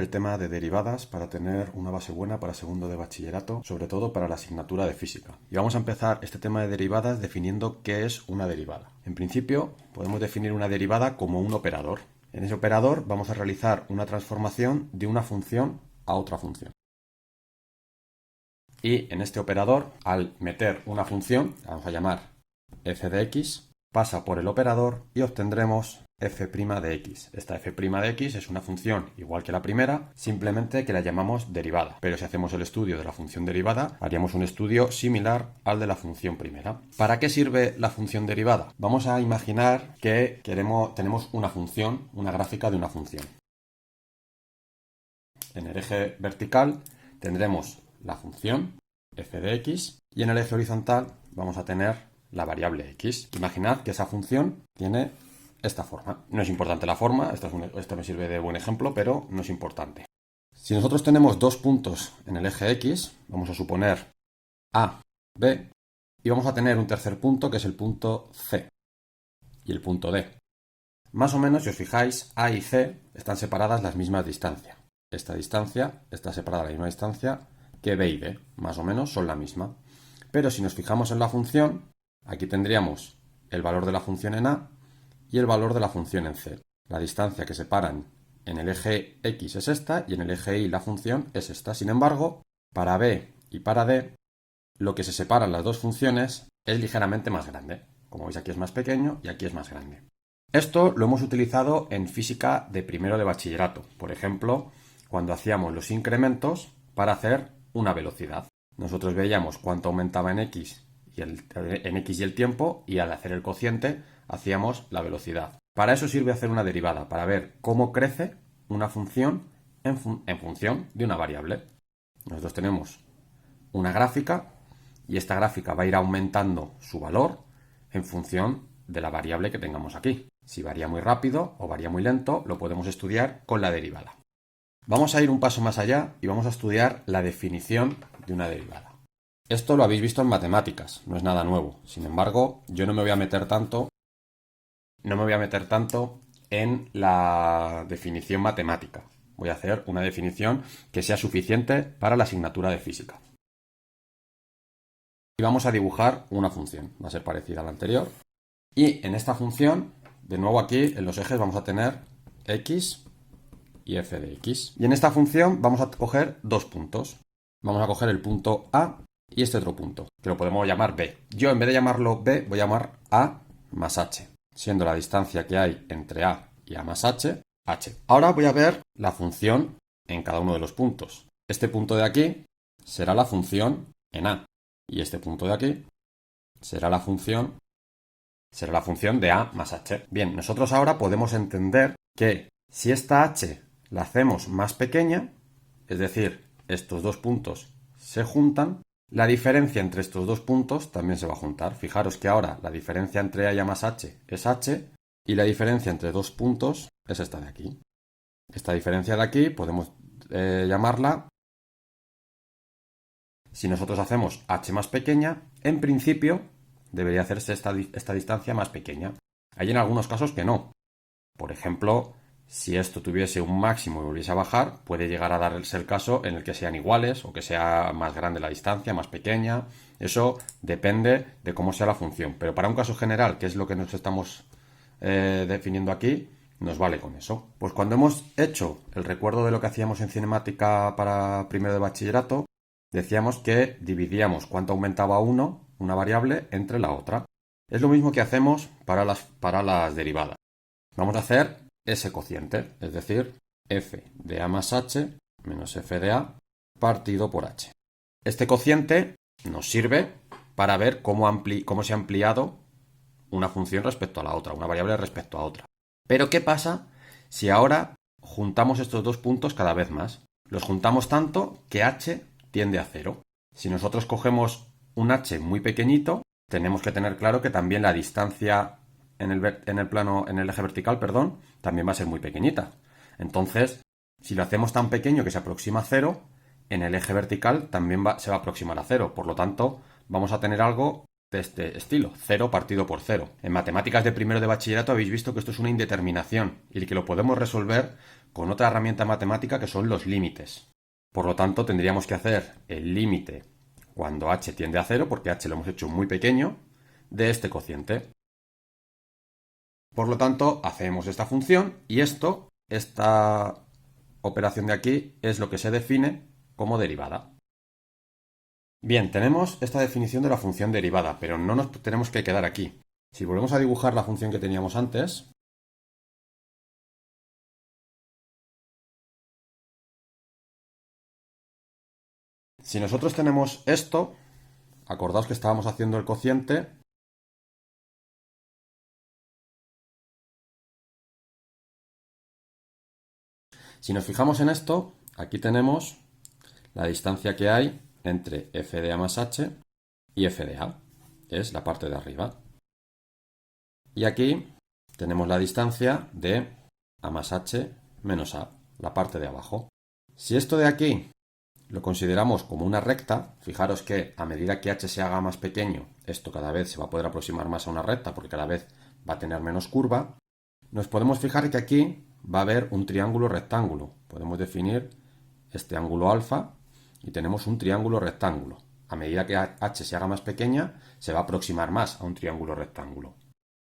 el tema de derivadas para tener una base buena para segundo de bachillerato, sobre todo para la asignatura de física. Y vamos a empezar este tema de derivadas definiendo qué es una derivada. En principio, podemos definir una derivada como un operador. En ese operador vamos a realizar una transformación de una función a otra función. Y en este operador, al meter una función, la vamos a llamar f de x, pasa por el operador y obtendremos f' de x. Esta f' de x es una función igual que la primera, simplemente que la llamamos derivada. Pero si hacemos el estudio de la función derivada, haríamos un estudio similar al de la función primera. ¿Para qué sirve la función derivada? Vamos a imaginar que tenemos una función, una gráfica de una función. En el eje vertical tendremos la función f de x y en el eje horizontal vamos a tener la variable x. Imaginad que esa función tiene esta forma. No es importante la forma, esto me sirve de buen ejemplo, pero no es importante. Si nosotros tenemos dos puntos en el eje x, vamos a suponer A, B, y vamos a tener un tercer punto que es el punto C y el punto D. Más o menos, si os fijáis, A y C están separadas las mismas distancias. Esta distancia está separada a la misma distancia que B y D, más o menos son la misma. Pero si nos fijamos en la función, aquí tendríamos el valor de la función en A y el valor de la función en C. La distancia que separan en el eje X es esta y en el eje Y la función es esta. Sin embargo, para B y para D, lo que se separan las dos funciones es ligeramente más grande. Como veis, aquí es más pequeño y aquí es más grande. Esto lo hemos utilizado en física de primero de bachillerato. Por ejemplo, cuando hacíamos los incrementos para hacer una velocidad. Nosotros veíamos cuánto aumentaba en X y el tiempo, y al hacer el cociente hacíamos la velocidad. Para eso sirve hacer una derivada, para ver cómo crece una función en función de una variable. Nosotros tenemos una gráfica y esta gráfica va a ir aumentando su valor en función de la variable que tengamos aquí. Si varía muy rápido o varía muy lento, lo podemos estudiar con la derivada. Vamos a ir un paso más allá y vamos a estudiar la definición de una derivada. Esto lo habéis visto en matemáticas, no es nada nuevo. Sin embargo, yo no me voy a meter tanto en la definición matemática. Voy a hacer una definición que sea suficiente para la asignatura de física. Y vamos a dibujar una función, va a ser parecida a la anterior. Y en esta función, de nuevo aquí en los ejes vamos a tener x y f de x. Y en esta función vamos a coger dos puntos. Vamos a coger el punto A y este otro punto, que lo podemos llamar B. Yo, en vez de llamarlo B, voy a llamar A más h, siendo la distancia que hay entre A y A más h, h. Ahora voy a ver la función en cada uno de los puntos. Este punto de aquí será la función en A, y este punto de aquí será la función de A más h. Bien, nosotros ahora podemos entender que si esta h la hacemos más pequeña, es decir, estos dos puntos se juntan, la diferencia entre estos dos puntos también se va a juntar. Fijaros que ahora la diferencia entre A y A más h es h y la diferencia entre dos puntos es esta de aquí. Esta diferencia de aquí podemos llamarla, si nosotros hacemos h más pequeña, en principio debería hacerse esta distancia más pequeña. Hay en algunos casos que no. Por ejemplo, si esto tuviese un máximo y volviese a bajar, puede llegar a darse el caso en el que sean iguales o que sea más grande la distancia, más pequeña. Eso depende de cómo sea la función. Pero para un caso general, que es lo que nos estamos definiendo aquí, nos vale con eso. Pues cuando hemos hecho el recuerdo de lo que hacíamos en cinemática para primero de bachillerato, decíamos que dividíamos cuánto aumentaba una variable, entre la otra. Es lo mismo que hacemos para las derivadas. Vamos a hacer ese cociente, es decir, f de A más h menos f de A partido por h. Este cociente nos sirve para ver cómo se ha ampliado una función respecto a la otra, una variable respecto a otra. Pero ¿qué pasa si ahora juntamos estos dos puntos cada vez más? Los juntamos tanto que h tiende a 0. Si nosotros cogemos un h muy pequeñito, tenemos que tener claro que también la distancia en el eje vertical, también va a ser muy pequeñita. Entonces, si lo hacemos tan pequeño que se aproxima a 0, en el eje vertical también se va a aproximar a 0. Por lo tanto, vamos a tener algo de este estilo, 0 partido por 0. En matemáticas de primero de bachillerato habéis visto que esto es una indeterminación y que lo podemos resolver con otra herramienta matemática que son los límites. Por lo tanto, tendríamos que hacer el límite cuando h tiende a 0, porque h lo hemos hecho muy pequeño, de este cociente. Por lo tanto, hacemos esta función y esta operación de aquí, es lo que se define como derivada. Bien, tenemos esta definición de la función derivada, pero no nos tenemos que quedar aquí. Si volvemos a dibujar la función que teníamos antes, si nosotros tenemos esto, acordaos que estábamos haciendo el cociente, si nos fijamos en esto, aquí tenemos la distancia que hay entre f de a más h y f de a, que es la parte de arriba. Y aquí tenemos la distancia de a más h menos a, la parte de abajo. Si esto de aquí lo consideramos como una recta, fijaros que a medida que h se haga más pequeño, esto cada vez se va a poder aproximar más a una recta porque cada vez va a tener menos curva, nos podemos fijar que aquí va a haber un triángulo rectángulo. Podemos definir este ángulo alfa y tenemos un triángulo rectángulo. A medida que h se haga más pequeña, se va a aproximar más a un triángulo rectángulo.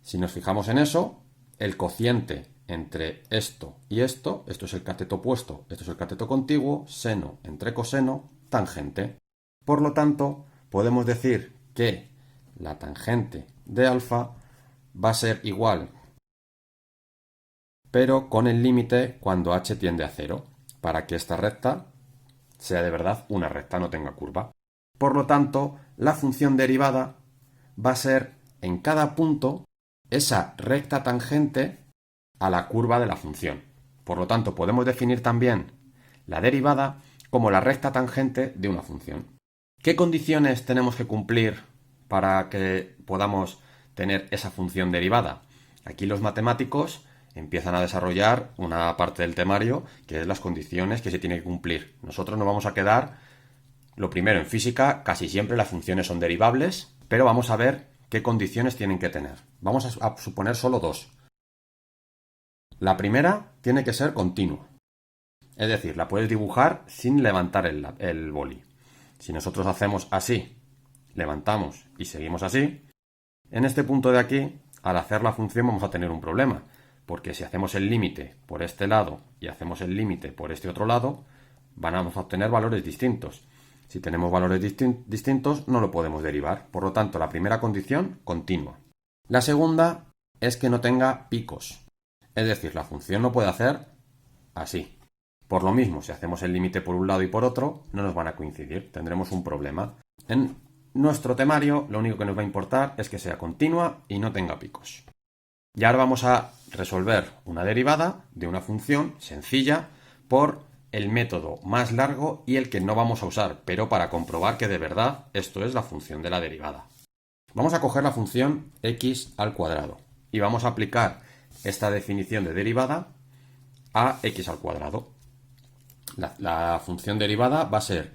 Si nos fijamos en eso, el cociente entre esto y esto es el cateto opuesto, esto es el cateto contiguo, seno entre coseno, tangente. Por lo tanto, podemos decir que la tangente de alfa va a ser igual, pero con el límite cuando h tiende a 0, para que esta recta sea de verdad una recta, no tenga curva. Por lo tanto, la función derivada va a ser en cada punto esa recta tangente a la curva de la función. Por lo tanto, podemos definir también la derivada como la recta tangente de una función. ¿Qué condiciones tenemos que cumplir para que podamos tener esa función derivada? Aquí los matemáticos empiezan a desarrollar una parte del temario que es las condiciones que se tienen que cumplir. Nosotros nos vamos a quedar, lo primero, en física casi siempre las funciones son derivables, pero vamos a ver qué condiciones tienen que tener. Vamos a suponer solo dos. La primera tiene que ser continua. Es decir, la puedes dibujar sin levantar el boli. Si nosotros hacemos así, levantamos y seguimos así, en este punto de aquí, al hacer la función vamos a tener un problema, porque si hacemos el límite por este lado y hacemos el límite por este otro lado, vamos a obtener valores distintos. Si tenemos valores distintos, no lo podemos derivar. Por lo tanto, la primera condición, continua. La segunda es que no tenga picos. Es decir, la función no puede hacer así. Por lo mismo, si hacemos el límite por un lado y por otro, no nos van a coincidir. Tendremos un problema. En nuestro temario, lo único que nos va a importar es que sea continua y no tenga picos. Y ahora vamos a resolver una derivada de una función sencilla por el método más largo y el que no vamos a usar, pero para comprobar que de verdad esto es la función de la derivada. Vamos a coger la función x al cuadrado y vamos a aplicar esta definición de derivada a x al cuadrado. La función derivada va a ser...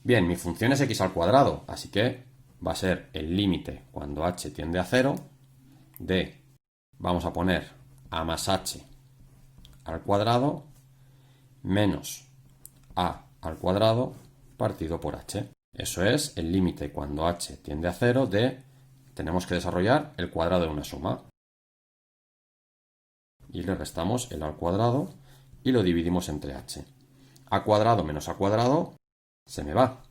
Bien, mi función es x al cuadrado, así que va a ser el límite cuando h tiende a 0 de, vamos a poner a más h al cuadrado menos a al cuadrado partido por h. Eso es el límite cuando h tiende a 0 de, tenemos que desarrollar el cuadrado de una suma. Y le restamos el a al cuadrado y lo dividimos entre h. A cuadrado menos a cuadrado se me va.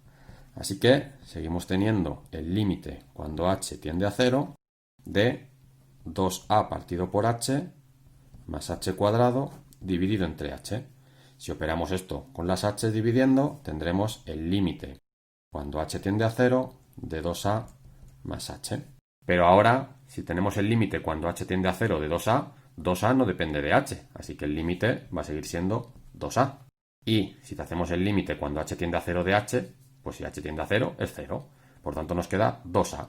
Así que seguimos teniendo el límite cuando h tiende a 0 de 2a partido por h más h cuadrado dividido entre h. Si operamos esto con las h dividiendo, tendremos el límite cuando h tiende a 0 de 2a más h. Pero ahora, si tenemos el límite cuando h tiende a 0 de 2a, 2a no depende de h, así que el límite va a seguir siendo 2a. Y si hacemos el límite cuando h tiende a 0 de h, pues si h tiende a 0 es 0. Por tanto nos queda 2a.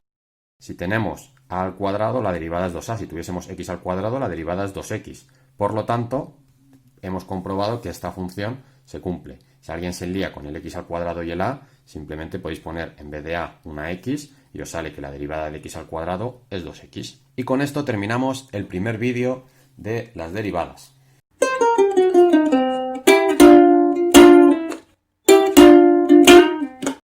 Si tenemos a al cuadrado, la derivada es 2a. Si tuviésemos x al cuadrado, la derivada es 2x. Por lo tanto, hemos comprobado que esta función se cumple. Si alguien se lía con el x al cuadrado y el a, simplemente podéis poner en vez de a una x y os sale que la derivada de x al cuadrado es 2x. Y con esto terminamos el primer vídeo de las derivadas.